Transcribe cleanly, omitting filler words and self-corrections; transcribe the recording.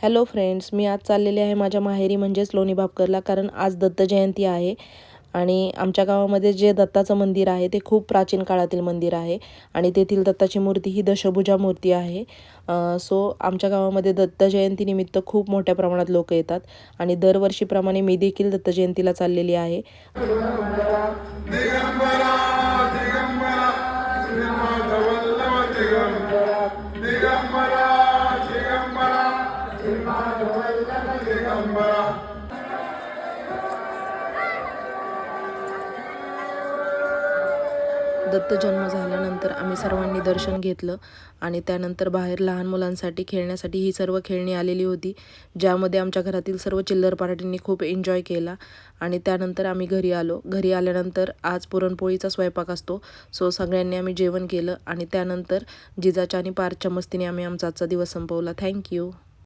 Hello friends, मी आज चाललेले आहे माझ्या माहेरी म्हणजेच लोणी भापकरला, कारण आज दत्त जयंती आहे. आणि आमच्या गावामध्ये जे दत्ताचं मंदिर आहे ते खूप प्राचीन काळातील मंदिर आहे आणि तेथील दत्ताची मूर्ती ही दशभुजा मूर्ती आहे. सो आमच्या गावामध्ये दत्त जयंतीनिमित्त खूप मोठ्या प्रमाणात लोक येतात आणि दरवर्षीप्रमाणे मी देखील दत्त जयंतीला चाललेली आहे. दत्त जन्म झाल्यानंतर आम्ही सर्वांनी दर्शन घेतलं आणि त्यानंतर बाहेर लहान मुलांसाठी खेळण्यासाठी ही सर्व खेळणी आलेली होती, ज्यामध्ये आमच्या घरातील सर्व चिल्लर पार्टींनी खूप एन्जॉय केला. आणि त्यानंतर आम्ही घरी आलो. घरी आल्यानंतर आज पुरणपोळीचा स्वयंपाक असतो, सो सगळ्यांनी आम्ही जेवण केलं आणि त्यानंतर जिजाच्या आणि पार्थच्या मस्तीने आम्ही आमचा आजचा दिवस संपवला. थँक्यू.